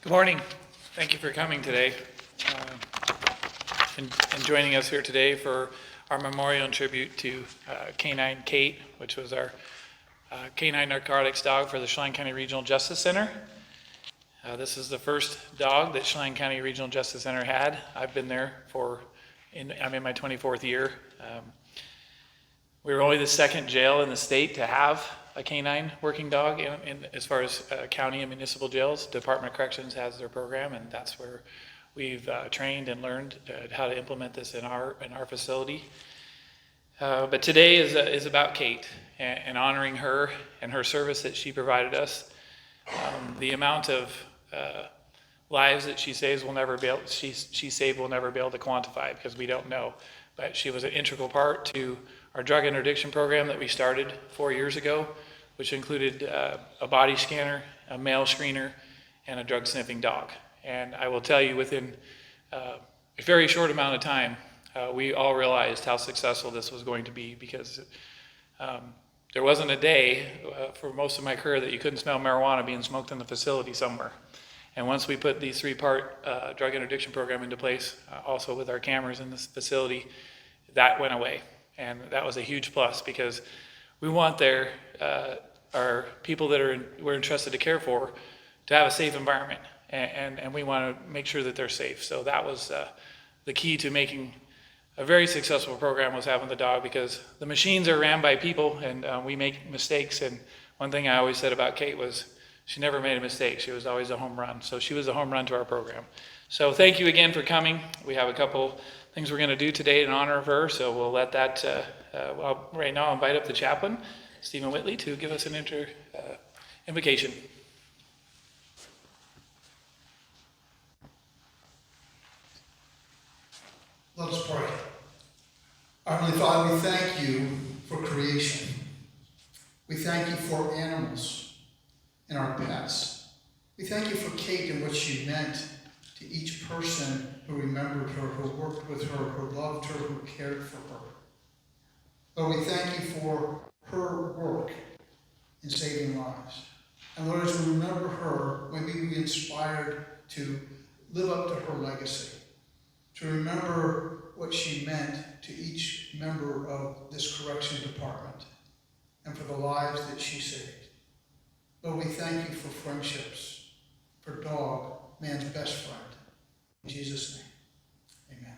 Good morning. Thank you for coming today and joining us here today for our memorial and tribute to K9 Kait, which was our K9 narcotics dog for the Chelan County Regional Justice Center. This is the first dog that Chelan County Regional Justice Center had. I've been there I'm in my 24th year. We were only the second jail in the state to have a canine working dog as far as county and municipal jails. Department of Corrections has their program, and that's where we've trained and learned how to implement this in our facility. But today is about Kate and honoring her and her service that she provided us. The amount of lives that she saved we'll never be able to quantify because we don't know. But she was an integral part to our drug interdiction program that we started 4 years ago, which included a body scanner, a mail screener, and a drug sniffing dog. And I will tell you, within a very short amount of time, we all realized how successful this was going to be, because there wasn't a day for most of my career that you couldn't smell marijuana being smoked in the facility somewhere. And once we put these three-part drug interdiction program into place, also with our cameras in this facility, that went away. And that was a huge plus, because we want our people that we're entrusted to care for to have a safe environment, and we want to make sure that they're safe. So that was the key to making a very successful program, was having the dog, because the machines are ran by people, and we make mistakes. And one thing I always said about Kate was she never made a mistake. She was always a home run. So she was a home run to our program. So thank you again for coming. We have a couple things we're going to do today in honor of her, so we'll let that, right now I'll invite up the chaplain, Stephen Whitney, to give us an invocation. Let us pray. Our Heavenly Father, we thank you for creation. We thank you for animals and our pets. We thank you for Kate and what she meant to each person who remembered her, who worked with her, who loved her, who cared for her. Lord, we thank you for her work in saving lives. And Lord, as we remember her, may we be inspired to live up to her legacy, to remember what she meant to each member of this correction department and for the lives that she saved. Lord, we thank you for friendships, for dog, man's best friend. In Jesus' name, amen.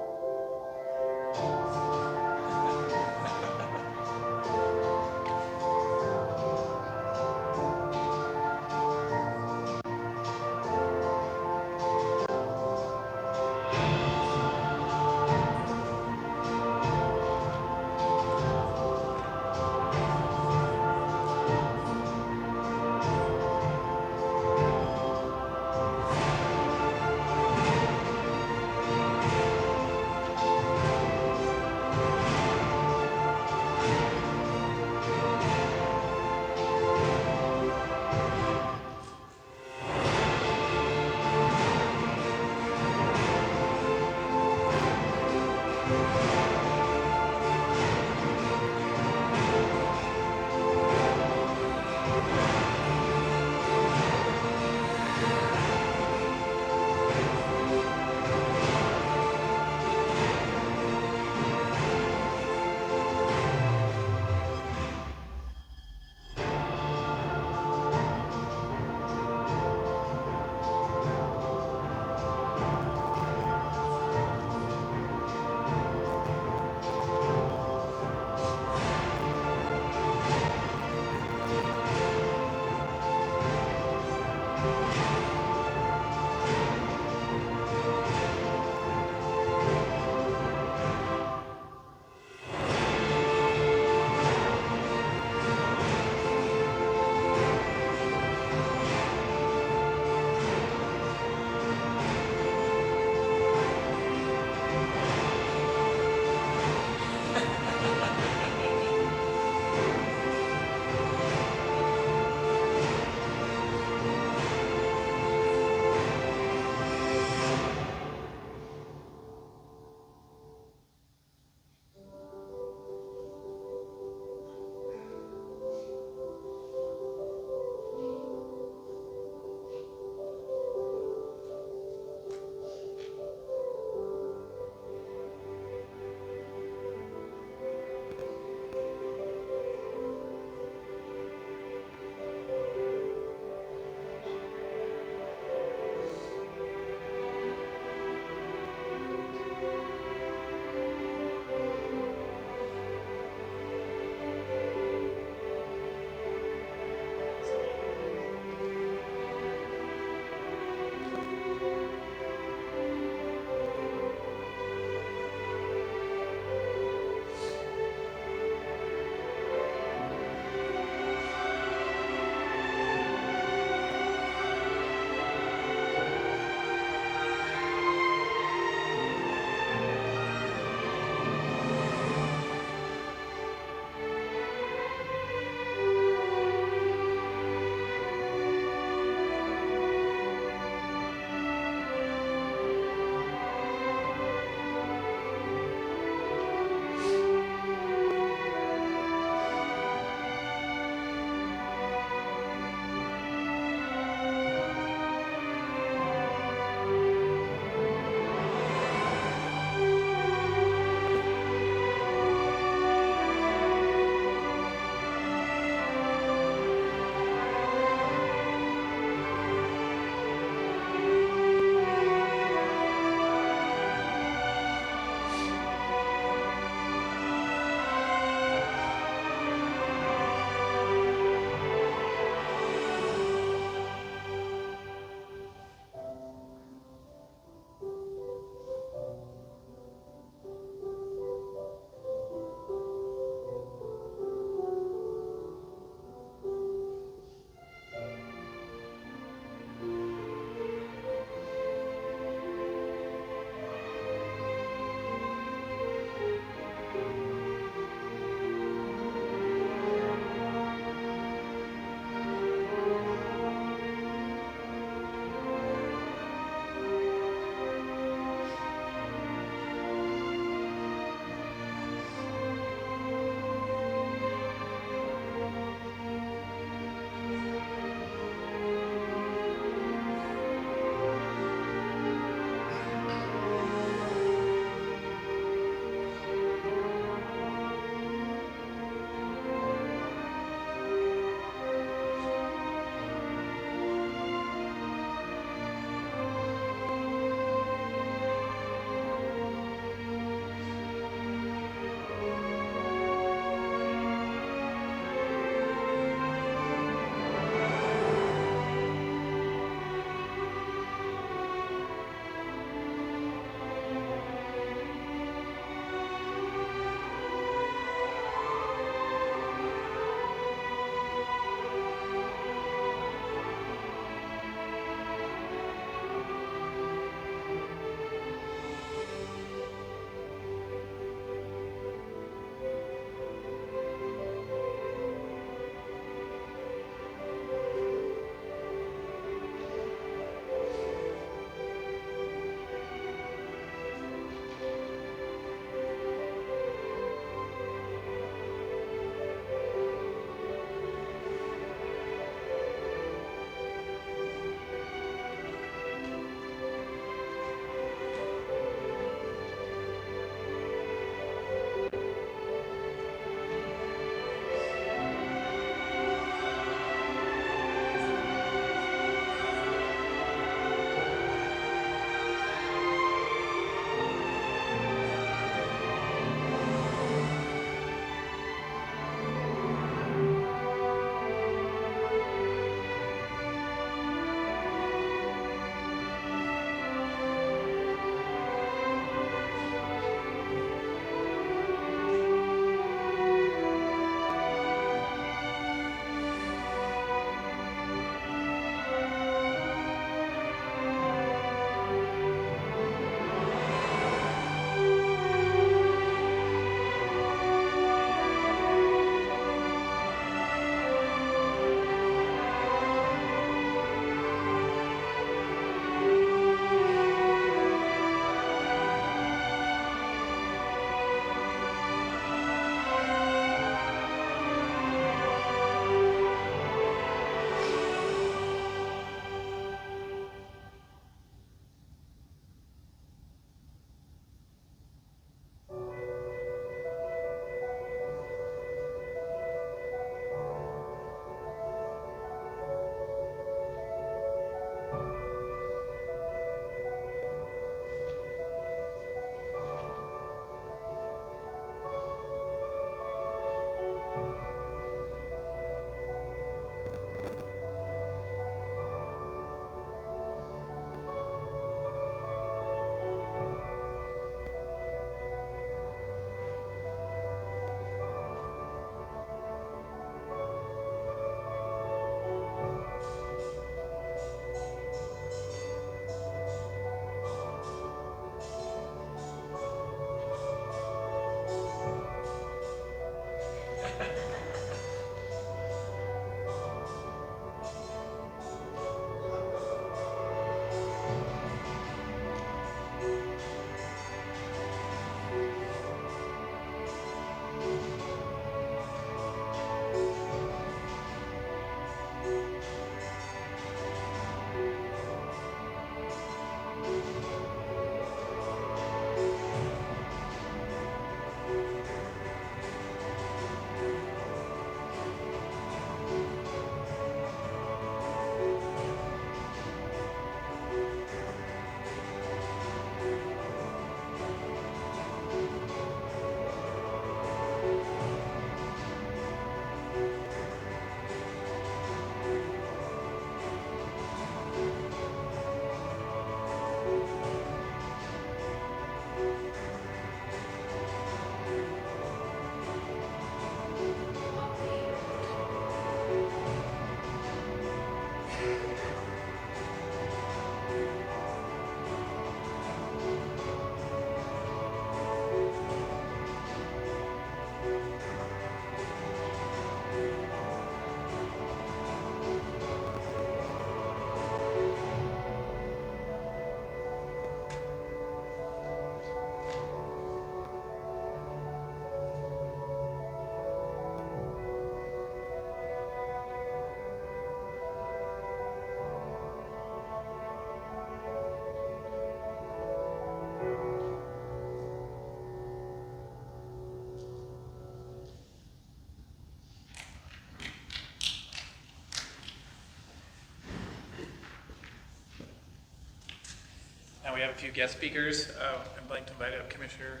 have a few guest speakers. I'd like to invite up Commissioner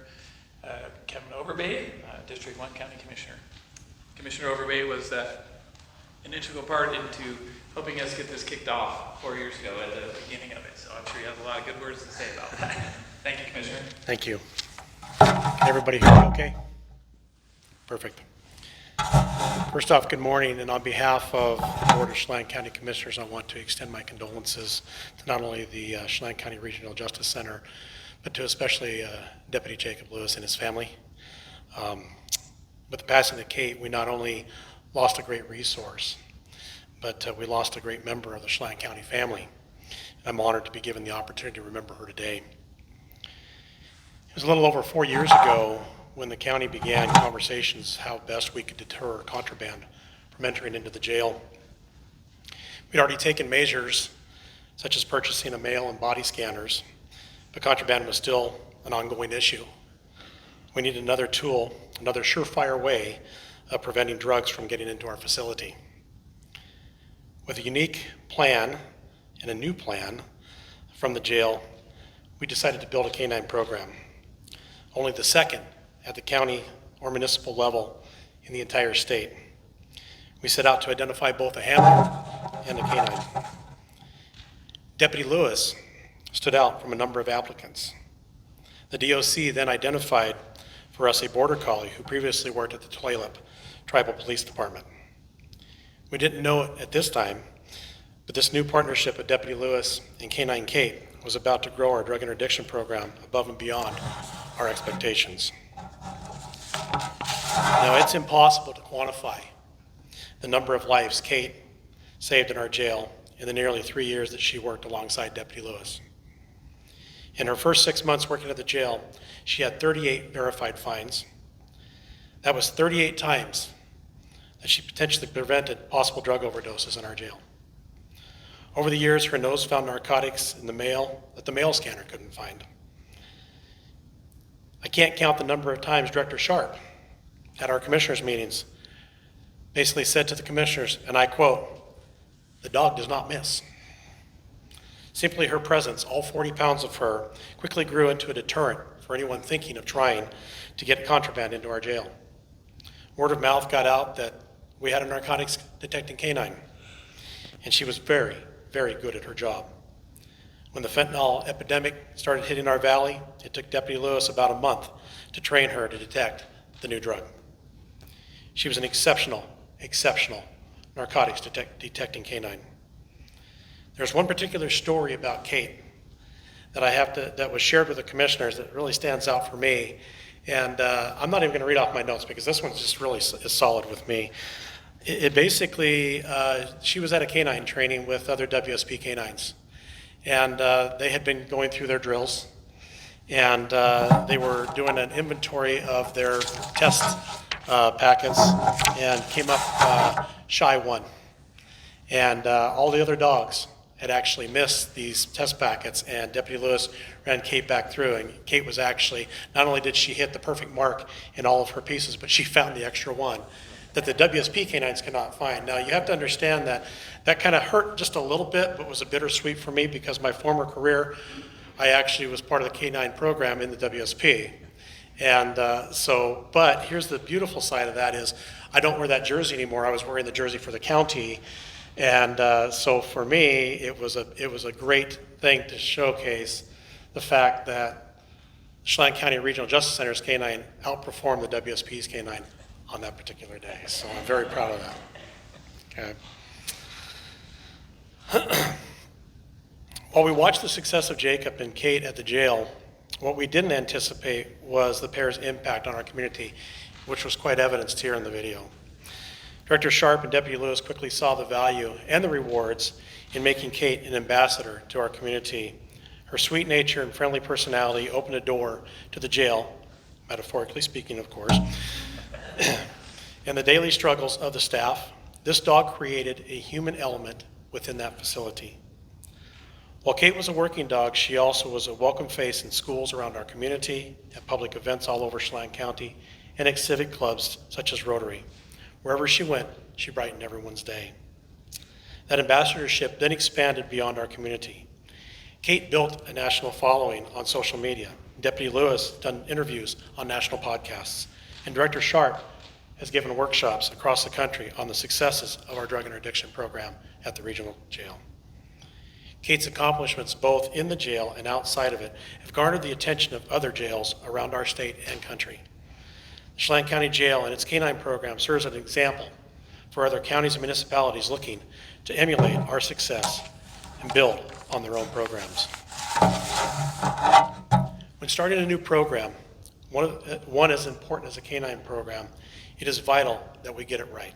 Kevin Overbay, District 1 County Commissioner. Commissioner Overbay was an integral part into helping us get this kicked off 4 years ago at the beginning of it. So I'm sure he has a lot of good words to say about that. Thank you, Commissioner. Thank you. Can everybody hear me okay? Perfect. First off, good morning, and on behalf of the Board of Chelan County Commissioners, I want to extend my condolences to not only the Chelan County Regional Justice Center, but to especially Deputy Jacob Lewis and his family. With the passing of Kate, we not only lost a great resource, but we lost a great member of the Chelan County family. And I'm honored to be given the opportunity to remember her today. It was a little over 4 years ago when the county began conversations how best we could deter contraband from entering into the jail. We'd already taken measures such as purchasing a mail and body scanners, but contraband was still an ongoing issue. We needed another tool, another surefire way of preventing drugs from getting into our facility. With a unique plan and a new plan from the jail, we decided to build a K9 program, only the second at the county or municipal level in the entire state. We set out to identify both a handler and a K9. Deputy Lewis stood out from a number of applicants. The DOC then identified for us a border collie who previously worked at the Tulalip Tribal Police Department. We didn't know it at this time, but this new partnership with Deputy Lewis and K9 Kait was about to grow our drug interdiction program above and beyond our expectations. Now, it's impossible to quantify the number of lives Kate saved in our jail in the nearly 3 years that she worked alongside Deputy Lewis. In her first 6 months working at the jail, she had 38 verified fines. That was 38 times that she potentially prevented possible drug overdoses in our jail. Over the years, her nose found narcotics in the mail that the mail scanner couldn't find. I can't count the number of times Director Sharp at our commissioners' meetings basically said to the commissioners, and I quote, "The dog does not miss." Simply her presence, all 40 pounds of her, quickly grew into a deterrent for anyone thinking of trying to get contraband into our jail. Word of mouth got out that we had a narcotics-detecting canine, and she was very, very good at her job. When the fentanyl epidemic started hitting our valley, it took Deputy Lewis about a month to train her to detect the new drug. She was an exceptional narcotics-detecting canine. There's one particular story about Kate that was shared with the commissioners that really stands out for me. And I'm not even going to read off my notes because this one's just really is solid with me. It basically, she was at a canine training with other WSP canines. And they had been going through their drills. And they were doing an inventory of their test packets and came up shy one. And all the other dogs had actually missed these test packets, and Deputy Lewis ran Kate back through, and Kate was actually, not only did she hit the perfect mark in all of her pieces, but she found the extra one that the WSP canines could not find. Now, you have to understand that kind of hurt just a little bit, but was a bittersweet for me because my former career, I actually was part of the K9 program in the WSP. And but here's the beautiful side of that is I don't wear that jersey anymore. I was wearing the jersey for the county. And so for me, it was a great thing to showcase the fact that Chelan County Regional Justice Center's K9 outperformed the WSP's K9 on that particular day. So I'm very proud of that. Okay. While we watched the success of Jacob and Kate at the jail, what we didn't anticipate was the pair's impact on our community, which was quite evidenced here in the video. Director Sharp and Deputy Lewis quickly saw the value and the rewards in making Kate an ambassador to our community. Her sweet nature and friendly personality opened a door to the jail, metaphorically speaking, of course, and the daily struggles of the staff. This dog created a human element within that facility. While Kate was a working dog, she also was a welcome face in schools around our community, at public events all over Chelan County, and at civic clubs such as Rotary. Wherever she went, she brightened everyone's day. That ambassadorship then expanded beyond our community. Kait built a national following on social media. Deputy Lewis done interviews on national podcasts. And Director Sharp has given workshops across the country on the successes of our drug interdiction program at the regional jail. Kait's accomplishments both in the jail and outside of it have garnered the attention of other jails around our state and country. The Chelan County Jail and its K9 program serves as an example for other counties and municipalities looking to emulate our success and build on their own programs. When starting a new program, one as important as a K9 program, it is vital that we get it right,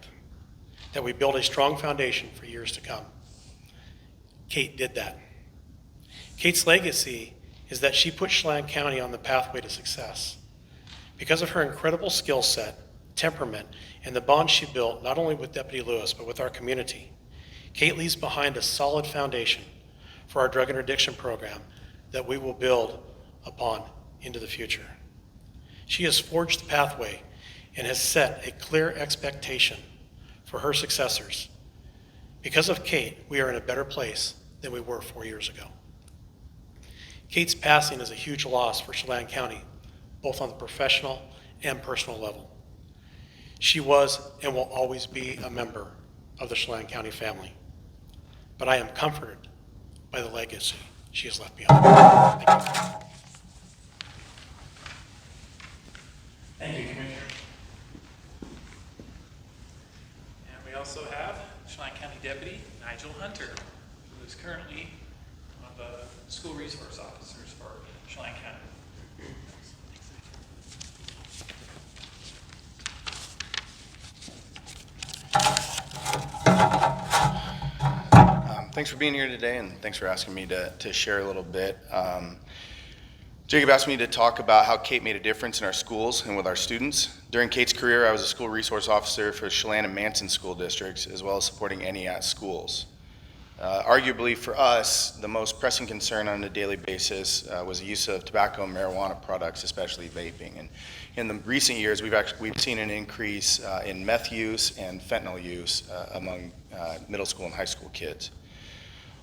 that we build a strong foundation for years to come. Kait did that. Kait's legacy is that she put Chelan County on the pathway to success. Because of her incredible skill set, temperament, and the bond she built not only with Deputy Lewis, but with our community, Kait leaves behind a solid foundation for our drug interdiction program that we will build upon into the future. She has forged the pathway and has set a clear expectation for her successors. Because of Kait, we are in a better place than we were 4 years ago. Kait's passing is a huge loss for Chelan County, both on the professional and personal level. She was and will always be a member of the Chelan County family. But I am comforted by the legacy she has left behind. Thank you. Thank you, Commissioner. And we also have Chelan County Deputy Nigel Hunter, who is currently one of the school resource officers for Chelan County. Thanks for being here today, and thanks for asking me to share a little bit. Jacob asked me to talk about how Kait made a difference in our schools and with our students. During Kait's career, I was a school resource officer for Chelan and Manson school districts, as well as supporting NEAT schools. Arguably for us, the most pressing concern on a daily basis was the use of tobacco and marijuana products, especially vaping. And in the recent years, we've seen an increase in meth use and fentanyl use among middle school and high school kids.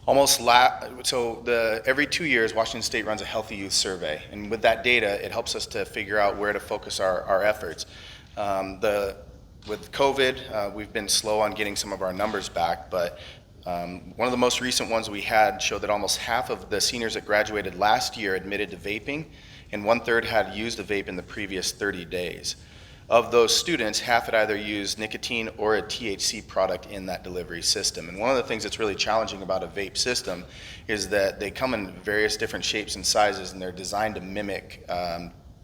Every 2 years, Washington State runs a healthy youth survey, and with that data, it helps us to figure out where to focus our efforts. With COVID, we've been slow on getting some of our numbers back, but one of the most recent ones we had showed that almost half of the seniors that graduated last year admitted to vaping, and 1/3 had used a vape in the previous 30 days. Of those students, half had either used nicotine or a THC product in that delivery system. And one of the things that's really challenging about a vape system is that they come in various different shapes and sizes, and they're designed to mimic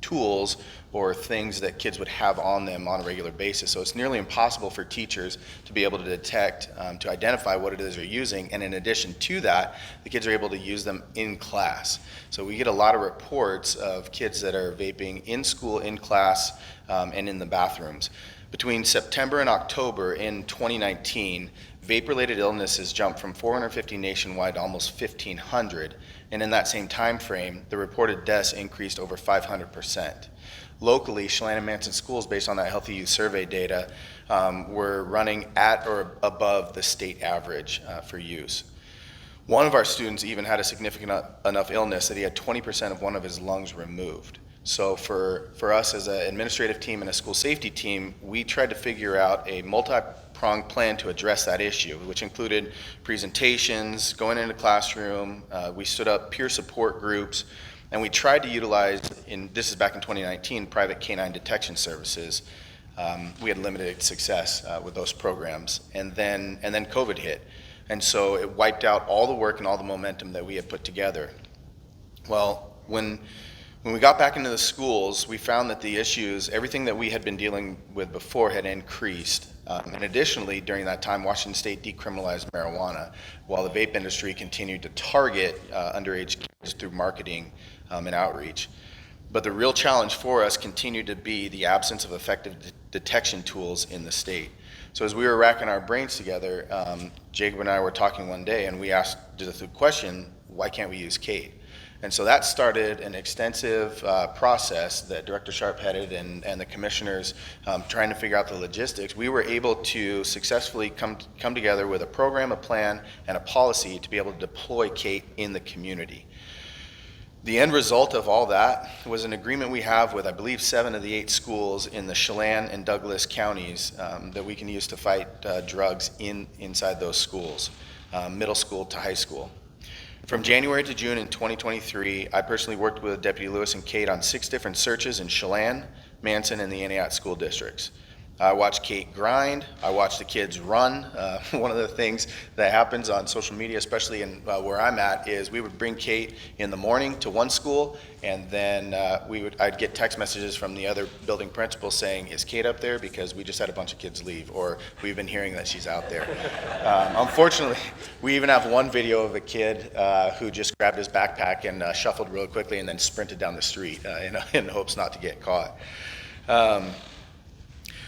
tools or things that kids would have on them on a regular basis. So it's nearly impossible for teachers to be able to detect, to identify what it is they're using. And in addition to that, the kids are able to use them in class. So we get a lot of reports of kids that are vaping in school, in class, and in the bathrooms. Between September and October in 2019, vape-related illnesses jumped from 450 nationwide to almost 1,500. And in that same time frame, the reported deaths increased over 500%. Locally, Chelan and Manson schools, based on that Healthy Youth Survey data, were running at or above the state average for use. One of our students even had a significant enough illness that he had 20% of one of his lungs removed. So for us as an administrative team and a school safety team, we tried to figure out a multi-pronged plan to address that issue, which included presentations, going into classroom, we stood up peer support groups, and we tried to utilize, this is back in 2019, private K9 detection services. We had limited success with those programs, and then COVID hit. And so it wiped out all the work and all the momentum that we had put together. Well, when we got back into the schools, we found that the issues, everything that we had been dealing with before had increased. And additionally, during that time, Washington State decriminalized marijuana, while the vape industry continued to target underage kids through marketing and outreach. But the real challenge for us continued to be the absence of effective detection tools in the state. So as we were racking our brains together, Jacob and I were talking one day, and we asked the question, why can't we use Kait? And so that started an extensive process that Director Sharp headed and the commissioners trying to figure out the logistics. We were able to successfully come together with a program, a plan, and a policy to be able to deploy Kait in the community. The end result of all that was an agreement we have with, I believe, 7 of the 8 schools in the Chelan and Douglas counties that we can use to fight drugs inside those schools, middle school to high school. From January to June in 2023, I personally worked with Deputy Lewis and Kait on 6 different searches in Chelan, Manson, and the Anayatt school districts. I watched Kait grind. I watched the kids run. One of the things that happens on social media, especially in where I'm at, is we would bring Kait in the morning to one school, and then I'd get text messages from the other building principal saying, "Is Kait up there? Because we just had a bunch of kids leave," or "We've been hearing that she's out there." Unfortunately, we even have one video of a kid who just grabbed his backpack and shuffled real quickly and then sprinted down the street in hopes not to get caught.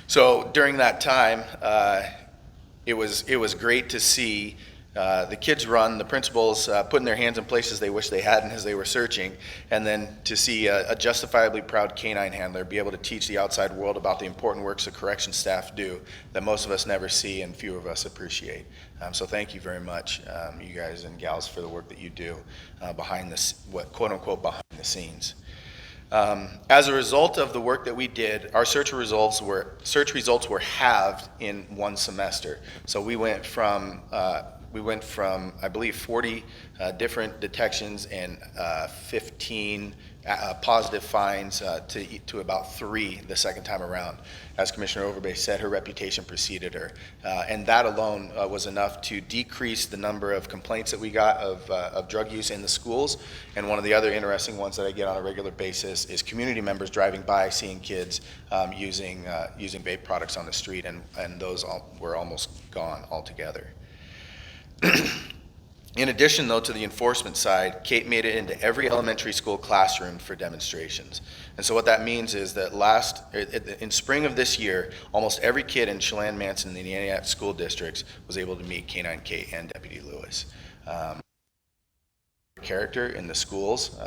So during that time, it was great to see the kids run, the principals putting their hands in places they wish they hadn't as they were searching, and then to see a justifiably proud canine handler be able to teach the outside world about the important works the corrections staff do that most of us never see and few of us appreciate. So thank you very much, you guys and gals, for the work that you do behind this, quote unquote, behind the scenes. As a result of the work that we did, our search results were halved in one semester. So we went from I believe 40 different detections and 15 positive fines to about 3 the second time around. As Commissioner Overbay said, her reputation preceded her, and that alone was enough to decrease the number of complaints that we got of drug use in the schools. And one of the other interesting ones that I get on a regular basis is community members driving by seeing kids using vape products on the street, and those were almost gone altogether. In addition, though, to the enforcement side, Kait made it into every elementary school classroom for demonstrations. And so what that means is that in spring of this year, almost every kid in Chelan, Manson, and the Anayatt school districts was able to meet K9 Kait and Deputy Lewis. Character in the schools,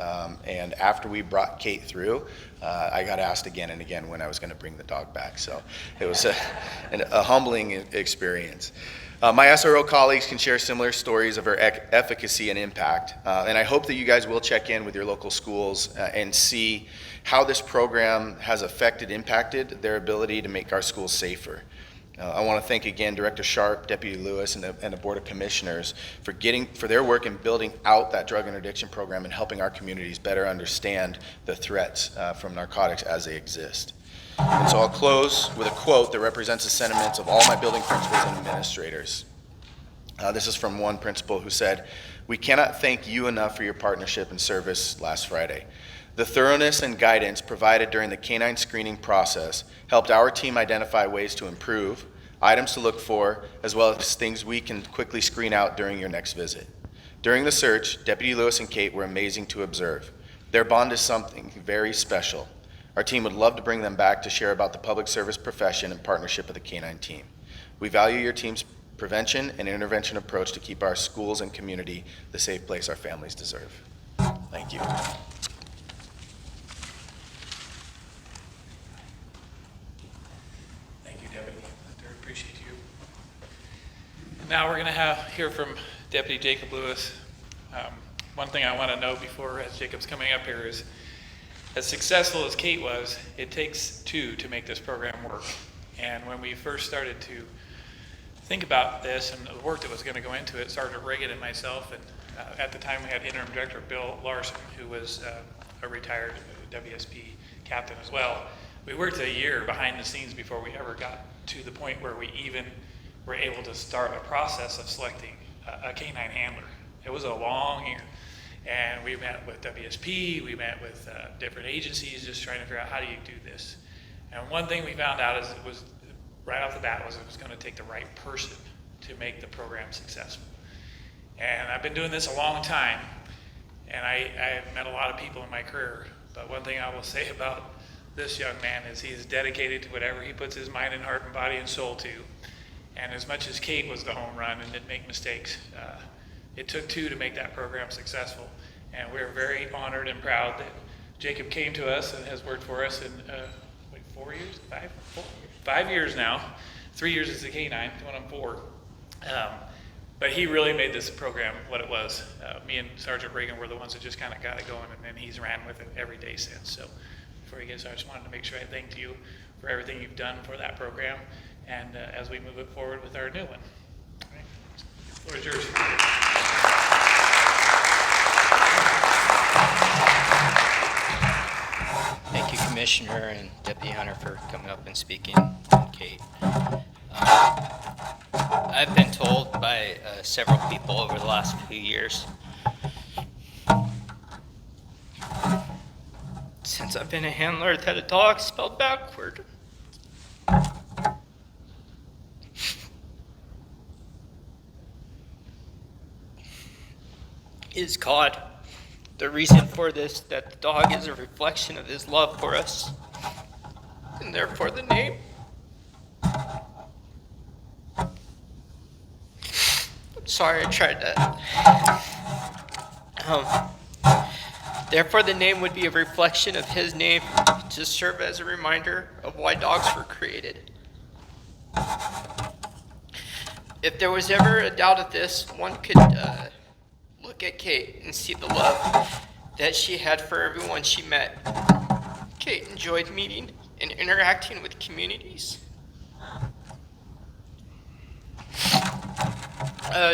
and after we brought Kait through, I got asked again and again when I was going to bring the dog back. So it was a humbling experience. My SRO colleagues can share similar stories of her efficacy and impact, and I hope that you guys will check in with your local schools and see how this program has impacted their ability to make our schools safer. I want to thank again Director Sharp, Deputy Lewis, and the Board of Commissioners for their work in building out that drug interdiction program and helping our communities better understand the threats from narcotics as they exist. And so I'll close with a quote that represents the sentiments of all my building principals and administrators. This is from one principal who said, "We cannot thank you enough for your partnership and service last Friday. The thoroughness and guidance provided during the canine screening process helped our team identify ways to improve, items to look for, as well as things we can quickly screen out during your next visit. During the search, Deputy Lewis and Kait were amazing to observe. Their bond is something very special. Our team would love to bring them back to share about the public service profession and partnership of the K9 team. We value your team's prevention and intervention approach to keep our schools and community the safe place our families deserve." Thank you. Thank you, Deputy Hunter. Appreciate you. Now we're going to hear from Deputy Jacob Lewis. One thing I want to note before, as Jacob's coming up here, is as successful as Kait was, it takes 2 to make this program work. And when we first started to think about this and the work that was going to go into it, Sergeant Reagan and myself, and at the time we had Interim Director Bill Larson, who was a retired WSP captain as well. We worked a year behind the scenes before we ever got to the point where we even were able to start a process of selecting a canine handler. It was a long year. And we met with WSP, we met with different agencies just trying to figure out how do you do this. And one thing we found out is it was, right off the bat, was it was going to take the right person to make the program successful. And I've been doing this a long time, and I've met a lot of people in my career, but one thing I will say about this young man is he is dedicated to whatever he puts his mind and heart and body and soul to. And as much as Kait was the home run and didn't make mistakes, it took 2 to make that program successful. And we're very honored and proud that Jacob came to us and has worked for us in 4 years? 5 years now. 3 years as a K9, going on 4. But he really made this program what it was. Me and Sergeant Reagan were the ones that just kind of got it going, and then he's ran with it every day since. So before you get started, I just wanted to make sure I thanked you for everything you've done for that program, and as we move it forward with our new one. All right. The floor is yours. Thank you, Commissioner and Deputy Hunter, for coming up and speaking. Kate. I've been told by several people over the last few years, since I've been a handler, that a dog spelled backward is God. The reason for this, that the dog is a reflection of his love for us, and therefore the name. I'm sorry, I tried that. Therefore the name would be a reflection of his name, to serve as a reminder of why dogs were created. If there was ever a doubt of this, one could look at Kate and see the love that she had for everyone she met. Kate enjoyed meeting and interacting with communities.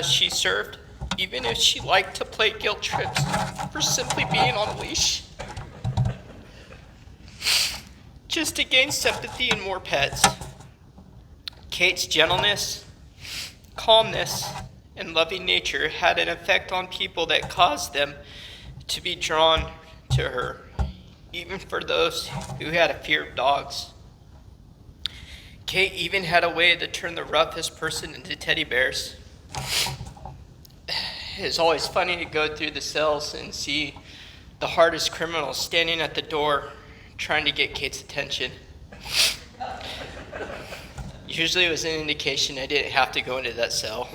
She served, even if she liked to play guilt trips for simply being on a leash, just to gain sympathy and more pets. Kate's gentleness, calmness, and loving nature had an effect on people that caused them to be drawn to her, even for those who had a fear of dogs. Kate even had a way to turn the roughest person into teddy bears. It's always funny to go through the cells and see the hardest criminals standing at the door trying to get Kate's attention. Usually it was an indication I didn't have to go into that cell.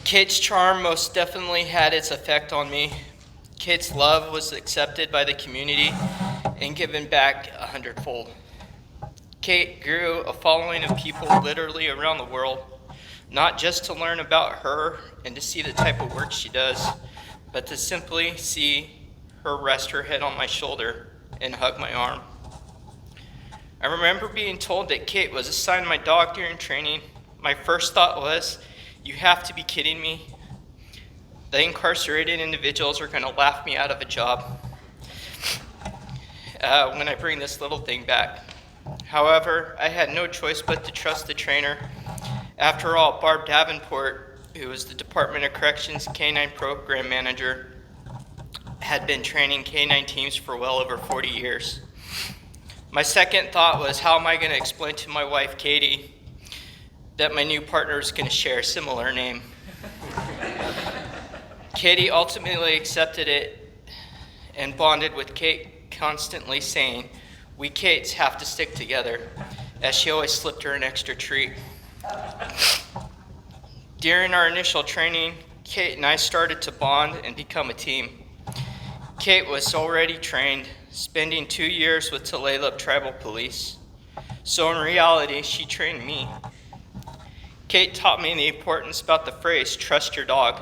Kate's charm most definitely had its effect on me. Kate's love was accepted by the community and given back 100-fold. Kate grew a following of people literally around the world, not just to learn about her and to see the type of work she does, but to simply see her rest her head on my shoulder and hug my arm. I remember being told that Kate was assigned my dog during training. My first thought was, you have to be kidding me. The incarcerated individuals are going to laugh me out of a job when I bring this little thing back. However, I had no choice but to trust the trainer. After all, Barb Davenport, who was the Department of Corrections K9 program manager, had been training K9 teams for well over 40 years. My second thought was, how am I going to explain to my wife, Katie, that my new partner is going to share a similar name? Katie ultimately accepted it and bonded with Kate, constantly saying, "We Kates have to stick together," as she always slipped her an extra treat. During our initial training, Kate and I started to bond and become a team. Kate was already trained, spending 2 years with Tulalip Tribal Police. So in reality, she trained me. Kate taught me the importance about the phrase, trust your dog.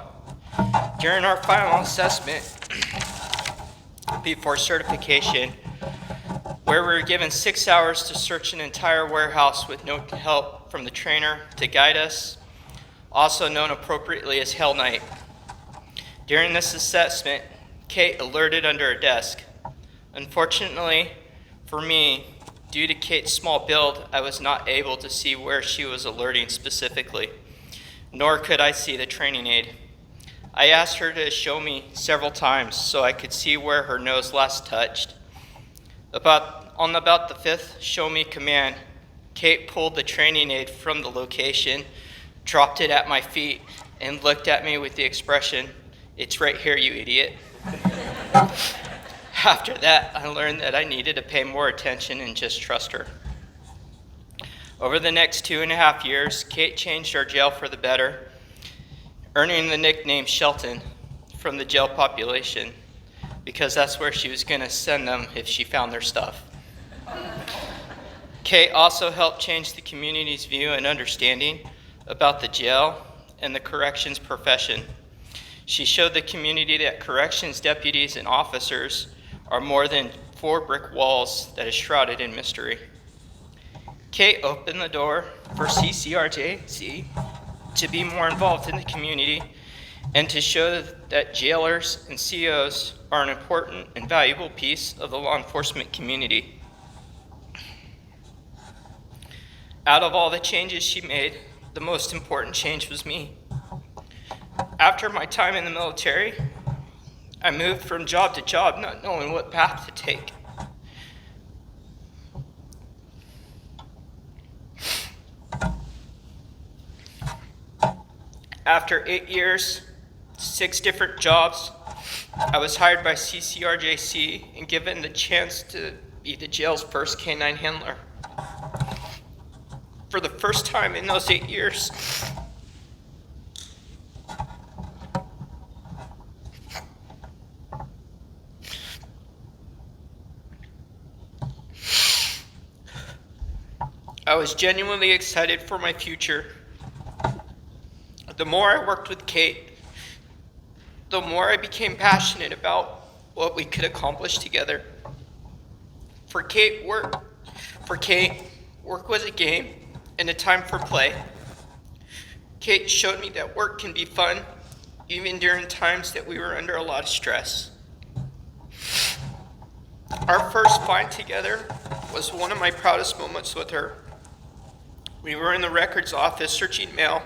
During our final assessment before certification, where we were given 6 hours to search an entire warehouse with no help from the trainer to guide us, also known appropriately as Hell Night. During this assessment, Kate alerted under a desk. Unfortunately for me, due to Kate's small build, I was not able to see where she was alerting specifically, nor could I see the training aid. I asked her to show me several times so I could see where her nose last touched. On about the fifth show me command, Kate pulled the training aid from the location, dropped it at my feet, and looked at me with the expression, "It's right here, you idiot." After that, I learned that I needed to pay more attention and just trust her. Over the next 2.5 years, Kate changed our jail for the better, earning the nickname Shelton from the jail population, because that's where she was going to send them if she found their stuff. Kate also helped change the community's view and understanding about the jail and the corrections profession. She showed the community that corrections deputies and officers are more than 4 brick walls that is shrouded in mystery. Kate opened the door for CCRJC to be more involved in the community and to show that jailers and COs are an important and valuable piece of the law enforcement community. Out of all the changes she made, the most important change was me. After my time in the military, I moved from job to job, not knowing what path to take. After 8 years, 6 different jobs, I was hired by CCRJC and given the chance to be the jail's first K9 handler. For the first time in those 8 years, I was genuinely excited for my future. The more I worked with Kate, the more I became passionate about what we could accomplish together. For Kate, work was a game and a time for play. Kate showed me that work can be fun, even during times that we were under a lot of stress. Our first find together was one of my proudest moments with her. We were in the records office searching mail,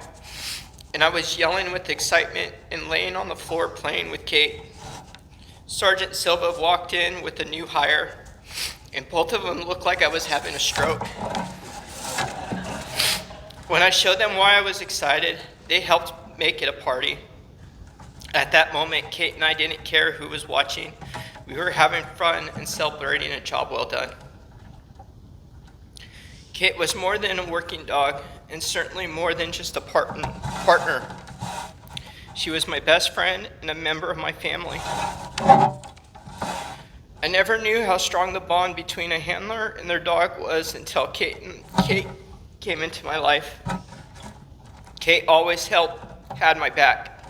and I was yelling with excitement and laying on the floor playing with Kate. Sergeant Silva walked in with a new hire, and both of them looked like I was having a stroke. When I showed them why I was excited, they helped make it a party. At that moment, Kate and I didn't care who was watching. We were having fun and celebrating a job well done. Kate was more than a working dog, and certainly more than just a partner. She was my best friend and a member of my family. I never knew how strong the bond between a handler and their dog was until Kate came into my life. Kate always had my back,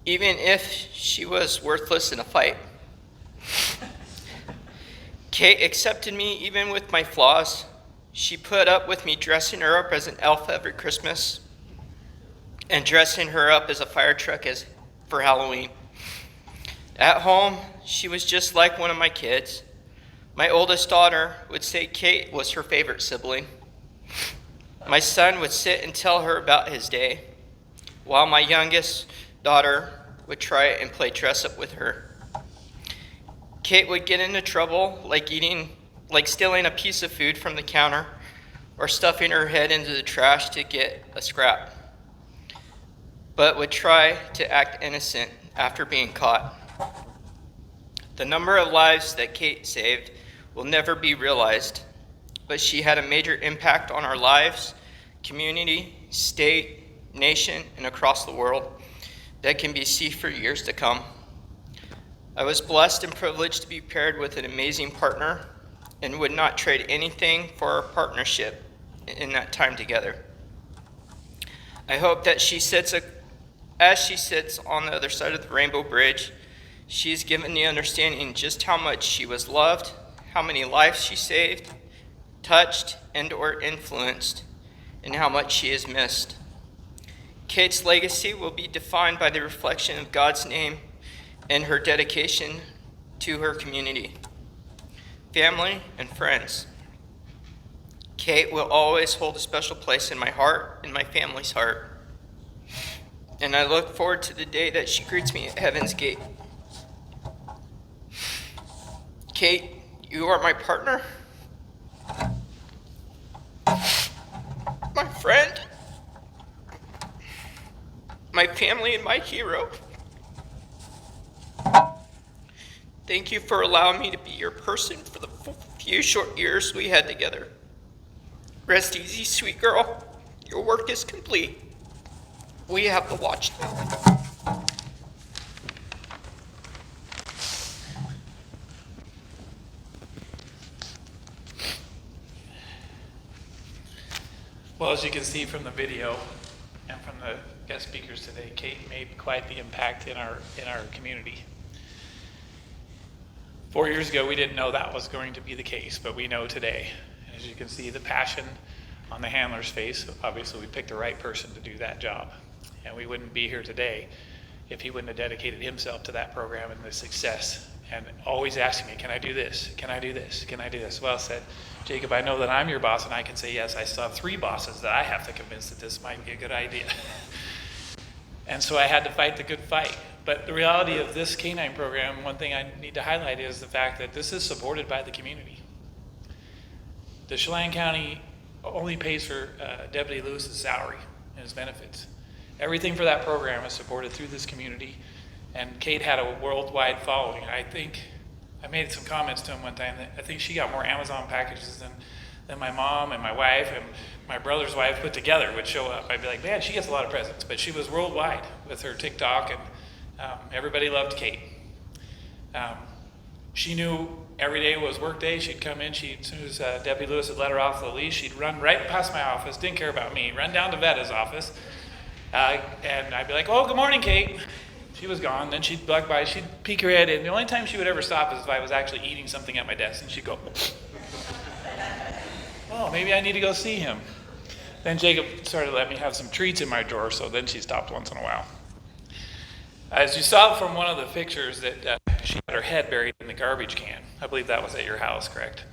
even if she was worthless in a fight. Kate accepted me even with my flaws. She put up with me dressing her up as an elf every Christmas and dressing her up as a fire truck for Halloween. At home, she was just like one of my kids. My oldest daughter would say Kate was her favorite sibling. My son would sit and tell her about his day, while my youngest daughter would try and play dress up with her. Kate would get into trouble, like stealing a piece of food from the counter or stuffing her head into the trash to get a scrap, but would try to act innocent after being caught. The number of lives that Kate saved will never be realized, but she had a major impact on our lives, community, state, nation, and across the world that can be seen for years to come. I was blessed and privileged to be paired with an amazing partner and would not trade anything for our partnership in that time together. I hope that as she sits on the other side of the Rainbow Bridge, she's given the understanding just how much she was loved, how many lives she saved, touched, and or influenced, and how much she is missed. Kate's legacy will be defined by the reflection of God's name and her dedication to her community, family, and friends. Kate will always hold a special place in my heart and my family's heart. And I look forward to the day that she greets me at Heaven's Gate. Kate, you are my partner, my friend, my family, and my hero. Thank you for allowing me to be your person for the few short years we had together. Rest easy, sweet girl. Your work is complete. We have the watch now. Well, as you can see from the video and from the guest speakers today, Kate made quite the impact in our community. 4 years ago, we didn't know that was going to be the case, but we know today. And as you can see, the passion on the handler's face, obviously we picked the right person to do that job. And we wouldn't be here today if he wouldn't have dedicated himself to that program and the success. And always asking me, can I do this? Can I do this? Can I do this? Well, I said, Jacob, I know that I'm your boss and I can say yes. I still have 3 bosses that I have to convince that this might be a good idea. And so I had to fight the good fight. But the reality of this K9 program, one thing I need to highlight is the fact that this is supported by the community. The Chelan County only pays for Deputy Lewis's salary and his benefits. Everything for that program is supported through this community. And Kate had a worldwide following. I think, I made some comments to him one time that I think she got more Amazon packages than my mom and my wife and my brother's wife put together would show up. I'd be like, man, she gets a lot of presents. But she was worldwide with her TikTok, and everybody loved Kate. She knew every day was work day. She'd come in, as soon as Deputy Lewis had let her off the leash, she'd run right past my office, didn't care about me, run down to Vetta's office, and I'd be like, oh, good morning, Kate. She was gone. Then she'd walk by, she'd peek her head in. The only time she would ever stop is if I was actually eating something at my desk, and she'd go, oh, maybe I need to go see him. Then Jacob started letting me have some treats in my drawer, so then she stopped once in a while. As you saw from one of the pictures that she had her head buried in the garbage can. I believe that was at your house, correct?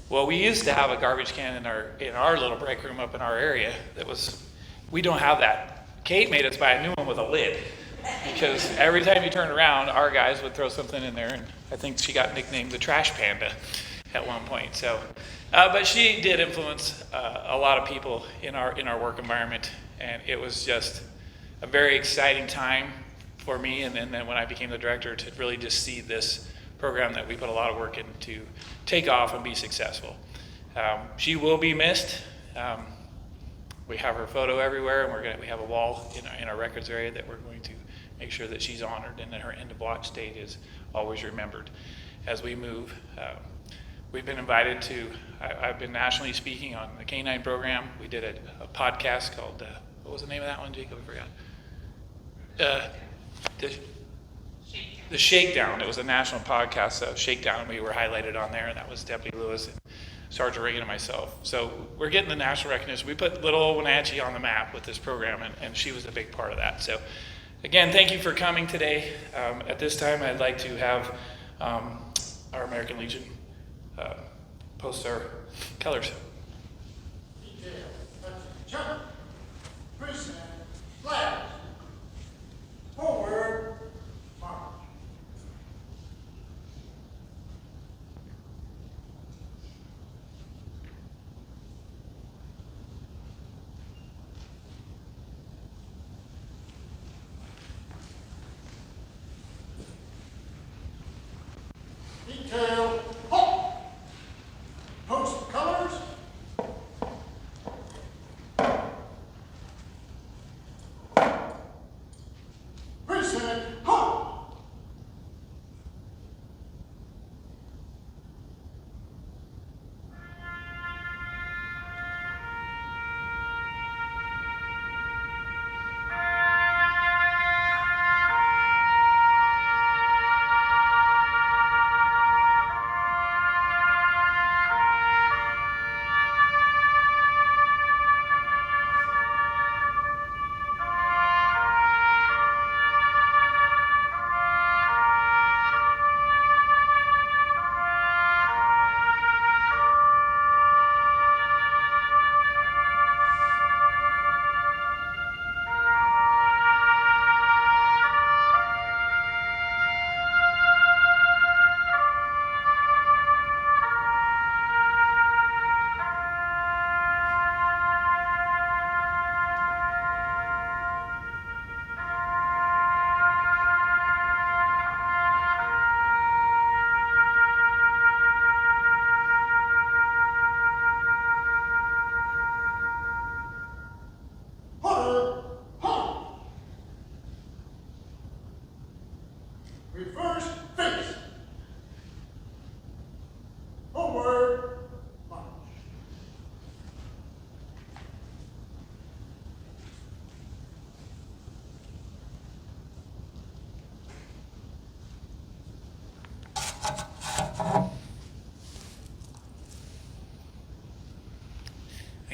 Well, we used to have a garbage can in our little break room up in our area we don't have that. Kate made us buy a new one with a lid because every time you turned around, our guys would throw something in there, and I think she got nicknamed the Trash Panda at one point. So, but she did influence a lot of people in our work environment, and it was just a very exciting time for me, and then when I became the director, to really just see this program that we put a lot of work in to take off and be successful. She will be missed. We have her photo everywhere, and we have a wall in our records area that we're going to make sure that she's honored and that her end of watch date is always remembered as we move. We've been invited to, I've been nationally speaking on the K9 program. We did a podcast called, what was the name of that one, Jacob? I forgot. The Shakedown. It was a national podcast, so Shakedown, we were highlighted on there, and that was Deputy Lewis and Sergeant Reagan and myself. So we're getting the national recognition. We put little old Wenatchee on the map with this program, and she was a big part of that. So again, thank you for coming today. At this time, I'd like to have our American Legion post our colors. Jump, present, flag, forward, march. Detail, halt! Post colors.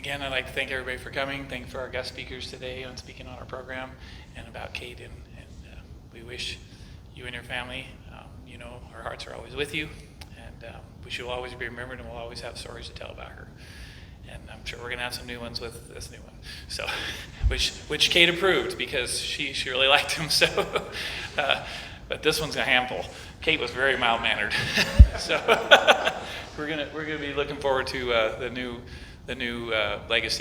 again, I'd like to thank everybody for coming. Thank you for our guest speakers today on speaking on our program and about Kate. And we wish you and your family, you know, our hearts are always with you. And we should always be remembered, and we'll always have stories to tell about her. And I'm sure we're going to have some new ones with this new one. So, which Kate approved because she really liked him. So, but this one's a handful. Kate was very mild-mannered. So we're gonna be looking forward to the new legacy